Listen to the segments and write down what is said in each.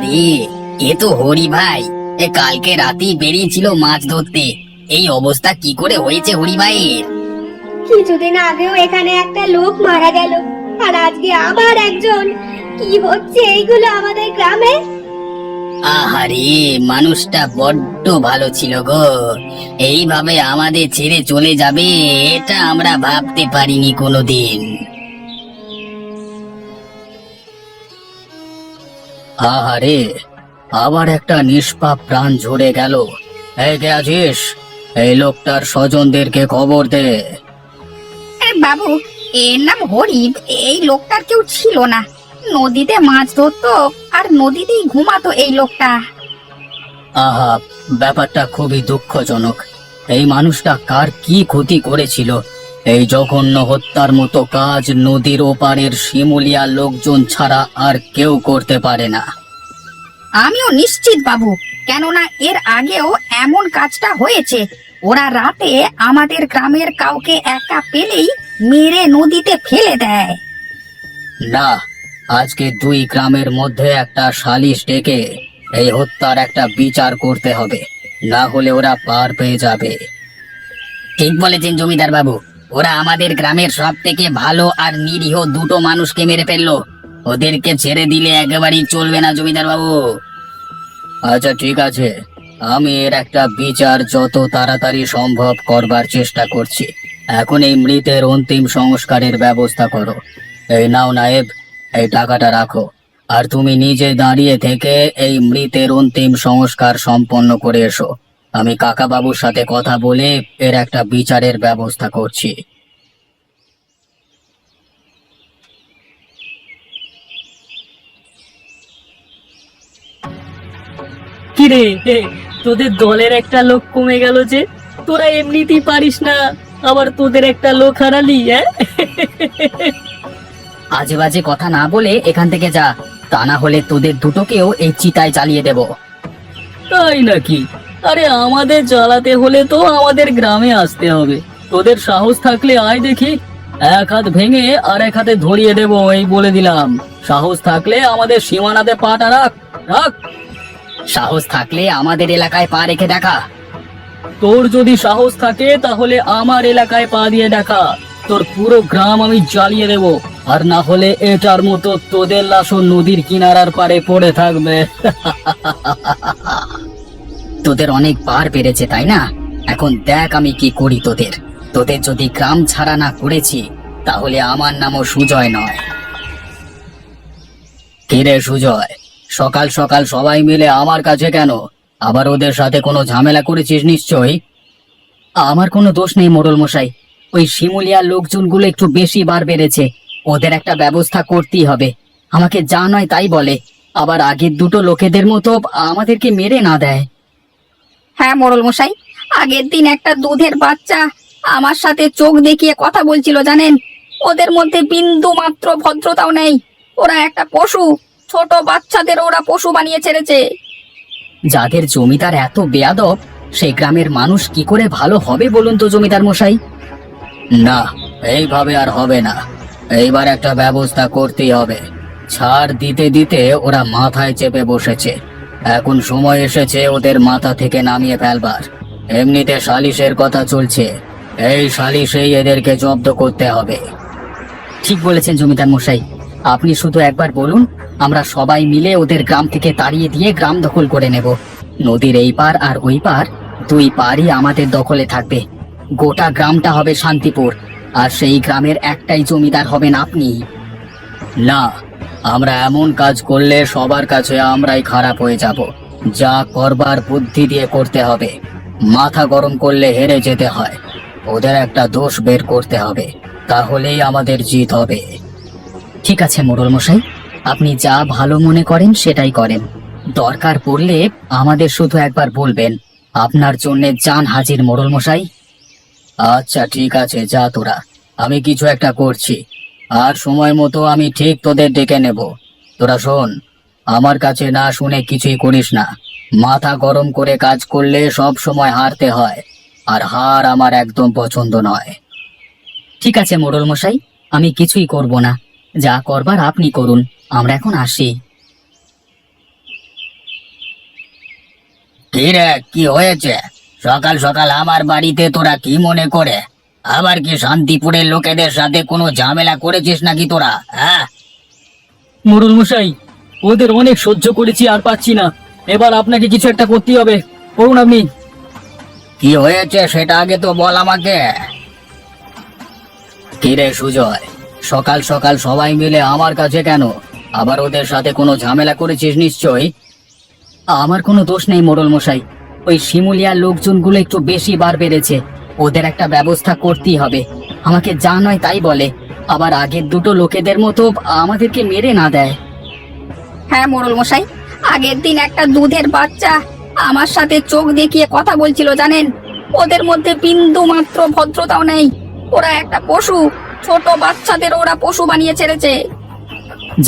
আরে, এ তো হরি ভাই। কালকে রাতেই বেরিয়েছিল মাছ ধরতে। এই অবস্থা কি করে হয়েছে হরি ভাইয়ের? কিছুদিন আগেও এখানে একটা লোক মারা গেল, আর আজকে আবার একজন। কি হচ্ছে এইগুলো আমাদের গ্রামে? আহারে, মানুষটা বড্ড ভালো ছিল গো। এইভাবে আমাদের ছেড়ে চলে যাবে, এটা আমরা ভাবতে পারিনি কোনোদিন। আহারে, আবার একটা নিষ্পাপ প্রাণ ঝরে গেল। এই কে আছিস? এই লোকটার স্বজনদেরকে খবর দে। বাবু, এর নাম হরিব। এই লোকটার কেউ ছিল না। নদীতে মাছ ধরতো আর নদীতেই ঘুমাতো এই লোকটা। আহা, ব্যাপারটা খুবই দুঃখজনক। এই মানুষটা কার কি ক্ষতি করেছিল? এই জঘন্য হত্যার মতো কাজ নদীর ওপারের শিমুলিয়া লোকজন ছাড়া আর কেউ করতে পারে না। আমিও নিশ্চিত বাবু, কেননা এর আগেও এমন কাজটা হয়েছে। ওরা রাতে আমাদের গ্রামের কাউকে একা পেলেই মেরে নদীতে ফেলে দেয়। না, আজকে দুই গ্রামের মধ্যে একটা সালিশ ডেকে এই হত্যার একটা বিচার করতে হবে, না হলে ওরা পার পেয়ে যাবে। ঠিক বলেছেন জমিদার বাবু। ওরা আমাদের গ্রামের সব থেকে ভালো আর নিরীহ দুটো মানুষকে মেরে ফেললো। ওদেরকে ছেড়ে দিলে একেবারেই চলবে না জমিদার বাবু। আচ্ছা ঠিক আছে, আমি এর একটা বিচার যত তাড়াতাড়ি সম্ভব করবার চেষ্টা করছি। এখন এই মৃতের অন্তিম সংস্কারের ব্যবস্থা করো। এই নাও নায়েব, এই টাকাটা রাখো। আর তুমি নিজে দাঁড়িয়ে থেকে এই মৃতের অন্তিম সংস্কার সম্পন্ন করে এসো। আমি কাকা বাবুর সাথে কথা বলে এর একটা বিচারের ব্যবস্থা করছি। কিরে, তোদের দলের একটা লোক কমে গেল যে? তোরা এমনিতেই পারিস না, আবার তোদের একটা লোক হারালি। আজে বাজে কথা না বলে এখান থেকে যা, তা না হলে তোদের দুটোকেও এই চিতায় জ্বালিয়ে দেব। তাই নাকি? আরে আমাদের জ্বালাতে হলে তো আমাদের গ্রামে আসতে হবে। তোদের সাহস থাকলে আয় দেখি, এক হাত ভেঙে আর এক হাতে ধরিয়ে দেব, এই বলে দিলাম। সাহস থাকলে আমাদের সীমানাতে পাটা রাখ, রাখ। সাহস থাকলে আমাদের এলাকায় পা রেখে দেখা। তোর যদি সাহস থাকে তাহলে আমার এলাকায় পা দিয়ে দেখা। তোর পুরো গ্রাম আমি জ্বালিয়ে দেব, আর না হলে এটার মতো তোদের লাশও নদীর কিনারার পারে পড়ে থাকবে। তোদের অনেক বার পেরেছে তাই না? এখন দেখ আমি কি করি তোদের। তোদের যদি গ্রাম ছাড়া না করেছি, তাহলে আমার নামও সুজয় নয়। কিরে সুজয়, সকাল সকাল সবাই মিলে আমার কাছে কেন? আবার ওদের সাথে কোনো ঝামেলা করেছিস নিশ্চয়ই। আমার কোনো দোষ নেই মোড়ল মশাই। ওই শিমুলিয়ার লোকজনগুলো একটু বেশি বার বেড়েছে। ওদের একটা ব্যবস্থা করতেই হবে। আমাকে যা নয় তাই বলে, আবার আগের দুটো লোকেদের মতো আমাদেরকে মেরে না দেয়। হ্যাঁ মোড়ল মশাই, আগের দিন একটা দুধের বাচ্চা আমার সাথে চোখ দেখিয়ে কথা বলছিল জানেন। ওদের মধ্যে বিন্দু মাত্র ভদ্রতাও নেই। ওরা একটা পশু। ছোট বাচ্চাদের ওরা পশু বানিয়ে ছেড়েছে। যাদের জমিদার এত বেয়াদব, সেই গ্রামের মানুষ কি করে ভালো হবে বলুন তো জমিদার মশাই? না, এইভাবে আর হবে না। এইবার একটা ব্যবস্থা করতেই হবে। ছাড় দিতে দিতে ওরা মাথায় চেপে বসেছে। এখন সময় এসেছে ওদের মাথা থেকে নামিয়ে ফেলবার। এমনিতে সালিশের কথা চলছে, এই সালিশেই এদেরকে জব্দ করতে হবে। ঠিক বলেছেন জমিদার মশাই। আপনি শুধু একবার বলুন, আমরা সবাই মিলে ওদের গ্রাম থেকে তাড়িয়ে দিয়ে গ্রাম দখল করে নেব। নদীর এই পার আর ওই পার, দুই পারই আমাদের দখলে থাকবে। গোটা গ্রামটা হবে শান্তিপুর, আর সেই গ্রামের একটাই জমিদার হবেন আপনি। না, আমরা এমন কাজ করলে সবার কাছে আমরাই খারাপ হয়ে যাব। যা করবার বুদ্ধি দিয়ে করতে হবে। মাথা গরম করলে হেরে যেতে হয়। ওদের একটা দোষ বের করতে হবে, তাহলেই আমাদের জিত হবে। ঠিক আছে মোড়ল মশাই, আপনি যা ভালো মনে করেন সেটাই করেন। দরকার পড়লে আমাদের শুধু একবার বলবেন। আপনার জন্যে জান হাজির মোড়ল মশাই। আচ্ছা ঠিক আছে, যা তোরা, আমি কিছু একটা করছি। আর সময় মতো আমি ঠিক তোদের ডেকে নেব। তোরা শোন, আমার কাছে না শুনে কিছুই করিস না। মাথা গরম করে কাজ করলে সব সময় হারতে হয়, আর হার আমার একদম পছন্দ নয়। ঠিক আছে মোড়ল মশাই, আমি কিছুই করব না। যা করবার আপনি করুন, আমরা এখন আসি। কি রে, কি হয়েছে? সকাল সকাল আমার বাড়িতে তোরা কি মনে করে? আবার কি শান্তিপুরের লোকেদের সাথে কোনো ঝামেলা করেছিস নাকি তোরা? হ্যাঁ, মোড়ল মশাই, ওদের অনেক সহ্য করেছি, আর পাচ্ছি না। এবার আপনাকে কিছু একটা করতেই হবে। করুন আপনি। কি হয়েছে সেটা আগে তো বল আমাকে। কি রে সুজয়, সকাল সকাল সবাই মিলে আমার কাছে কেন? আবার ওদের সাথে কোনো ঝামেলা করেছিস নিশ্চয়ই। আমার কোনো দোষ নেই মোড়ল মশাই, ওই শিমুলিয়ার লোকজনগুলো একটু বেশি বার বেড়েছে। ওদের একটা ব্যবস্থা করতেই হবে। আমাকে যা নয় তাই বলে, আবার আগের দুটো লোকেদের মতো আমাদেরকে মেরে না দেয়। হ্যাঁ মোড়ল মশাই, আগের দিন একটা দুধের বাচ্চা আমার সাথে চোখ দেখিয়ে কথা বলছিল জানেন। ওদের মধ্যে বিন্দু মাত্র ভদ্রতাও নেই। ওরা একটা পশু, ছোট বাচ্চাদের ওরা পশু বানিয়ে ছেড়েছে।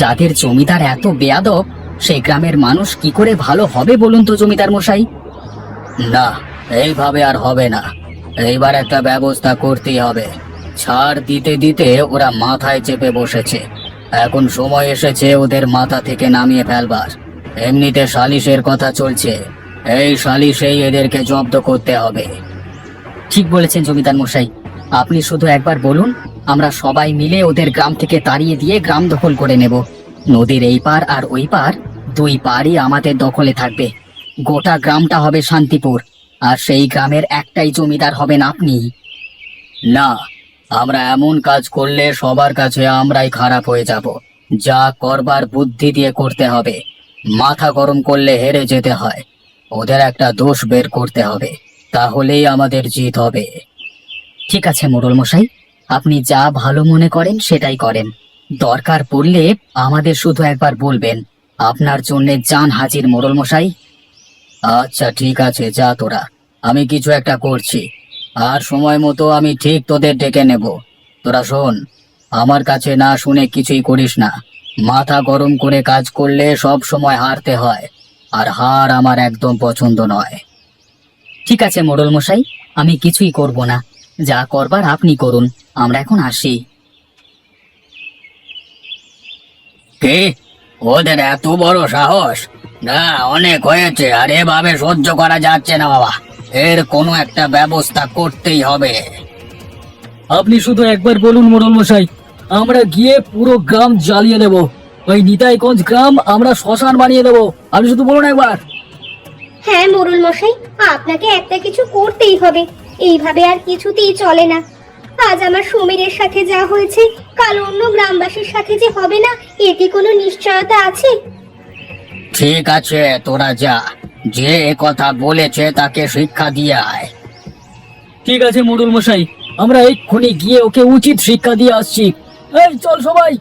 যাদের জমিদার এত বেয়াদব, সেই গ্রামের মানুষ কি করে ভালো হবে বলুন তো জমিদার মশাই? না, এইভাবে আর হবে না। এইবার একটা ব্যবস্থা করতেই হবে। ছাড় দিতে দিতে ওরা মাথায় চেপে বসেছে। এখন সময় এসেছে ওদের মাথা থেকে নামিয়ে ফেলবার। এমনিতে সালিশের কথা চলছে, এই সালিশেই এদেরকে জব্দ করতে হবে। ঠিক বলেছেন জমিদার মশাই, আপনি শুধু একবার বলুন, আমরা সবাই মিলে ওদের গ্রাম থেকে তাড়িয়ে দিয়ে গ্রাম দখল করে নেব। নদীর এই পার আর ওই পার, দুই পারই আমাদের দখলে থাকবে। গোটা গ্রামটা হবে শান্তিপুর, আর সেই গ্রামের একটাই জমিদার হবেন আপনি। না, আমরা এমন কাজ করলে সবার কাছে আমরাই খারাপ হয়ে যাব। যা করবার বুদ্ধি দিয়ে করতে হবে। মাথা গরম করলে হেরে যেতে হয়। ওদের একটা দোষ বের করতে হবে, তাহলেই আমাদের জিত হবে। ঠিক আছে মোড়ল মশাই, আপনি যা ভালো মনে করেন সেটাই করেন। দরকার পড়লে আমাদের শুধু একবার বলবেন। আপনার জন্যে জান হাজির মোড়ল মশাই। আচ্ছা ঠিক আছে, যা তোরা, আমি কিছু একটা করছি। আর সময় মতো আমি ঠিক তোদের ডেকে নেব। তোরা শোন, আমার কাছে না শুনে কিছুই করিস না। মাথা গরম করে কাজ করলে সব সময় হারতে হয়, আর হার আমার একদম পছন্দ নয়। ঠিক আছে মোড়ল মশাই, আমি কিছুই করব না। যা করবার আপনি করুন, আমরা এখন আসি। কে? ওদের এত বড় সাহস? না, অনেক হয়েছে, আর এভাবে সহ্য করা যাচ্ছে না বাবা। এর কোনো একটা ব্যবস্থা করতেই হবে। আপনি শুধু একবার বলুন মোড়ল মশাই, আমরা গিয়ে পুরো গ্রাম জ্বালিয়ে দেব। ওই নিতাইগঞ্জ গ্রাম আমরা শ্মশান বানিয়ে দেব। আপনি শুধু বলুন একবার। হ্যাঁ মোড়ল মশাই, আপনাকে একটা কিছু করতেই হবে। এইভাবে আর কিছুতেই চলে না। আজ আমার সমীরের সাথে যা হয়েছে, কাল অন্য গ্রামবাসীর সাথে যে হবে না, এর কি কোনো নিশ্চয়তা আছে? ঠিক আছে, তোরা যা। যে এ কথা বলেছে তাকে শিক্ষা দিয়ে আয়। ঠিক আছে মোড়ল মশাই, আমরা এক্ষুনি গিয়ে ওকে উচিত শিক্ষা দিয়ে আসছি। এই চল সবাই।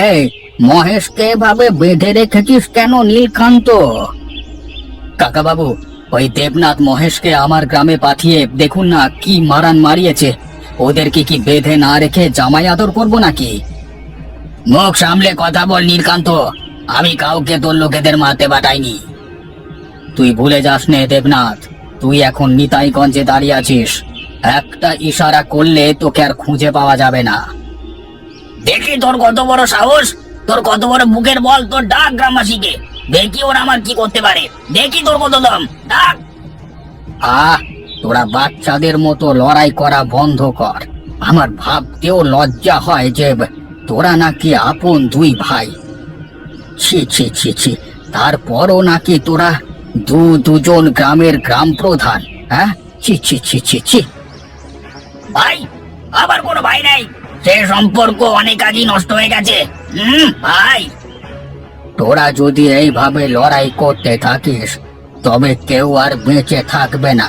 এই মহেশকে এভাবে বেঁধে রেখেছিস কেন নীলকান্ত? কাকা বাবু, ওই দেবনাথ মহেশকে আমার গ্রামে পাঠিয়ে দেখুন না কি মারান মারিয়েছে। ওদেরকে কি বেঁধে না রেখে জামাই আদর করবো নাকি? মুখ সামলে কথা বল নীলকান্ত, আমি কাউকে তোর লোকেদের মারতে পাঠাইনি। তুই ভুলে যাস নে দেবনাথ, তুই এখন নিতাইগঞ্জে দাঁড়িয়ে আছিস। একটা ইশারা করলে তোকে আর খুঁজে পাওয়া যাবে না। দেখি তোর কত বড় সাহস, তোর কত বড় মুখের বল। তোর ডাক গ্রামবাসীকে, দেখি ওরা আমার কি করতে পারে। দেখি তোর কত দম, ডাক। তোরা বাচ্চাদের মতো লড়াই করা বন্ধ কর। আমার ভাবতেও লজ্জা হয় যে তোরা নাকি আপন দুই ভাই। ছি ছি ছি ছি, তারপরও নাকি তোরা দুজন গ্রামের গ্রাম প্রধান। হ্যাঁ, ছি ছি ছি ছি ছি। ভাই, আবার কোনো ভাই নাই। সে সম্পর্ক অনেক আগেই নষ্ট হয়ে গেছে। ভাই, তোরা যদি এইভাবে লড়াই করতে থাকিস, তবে কেউ আর বেঁচে থাকবে না।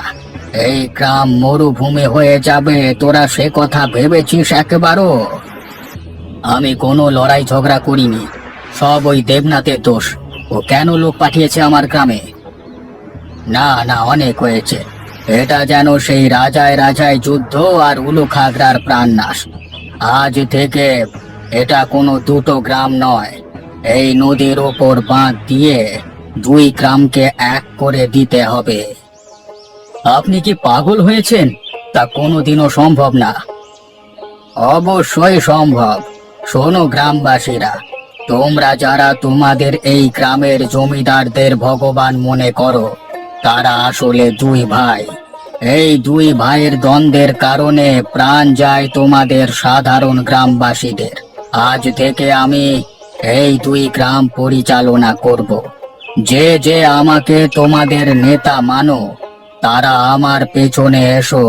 এই গ্রাম মরুভূমি হয়ে যাবে। তোরা সে কথা ভেবেছিস একবারও? আমি কোনো লড়াই ঝগড়া করিনি, সব ওই দেবনাথের দোষ। ও কেন লোক পাঠিয়েছে আমার গ্রামে? না না, অনেক হয়েছে। এটা যেন সেই রাজায় রাজায় যুদ্ধ আর উলুখাগড়ার প্রাণনাশ। আজ থেকে এটা কোনো দুটো গ্রাম নয়। এই নদীর ওপর বাঁধ দিয়ে দুই গ্রামকে এক করে দিতে হবে। আপনি কি পাগল হয়েছেন? তা কোনোদিনও সম্ভব না। অবশ্যই সম্ভব। শোনো গ্রামবাসীরা, তোমরা যারা তোমাদের এই গ্রামের জমিদারদের ভগবান মনে করো, তারা আসলে দুই ভাই। এই দুই ভাইয়ের দ্বন্দ্বের কারণে প্রাণ যায় তোমাদের সাধারণ গ্রামবাসীদের। আজ থেকে আমি এই দুই গ্রাম পরিচালনা করব। যে যে আমাকে তোমাদের নেতা মানো, তারা আমার পেছনে এসো।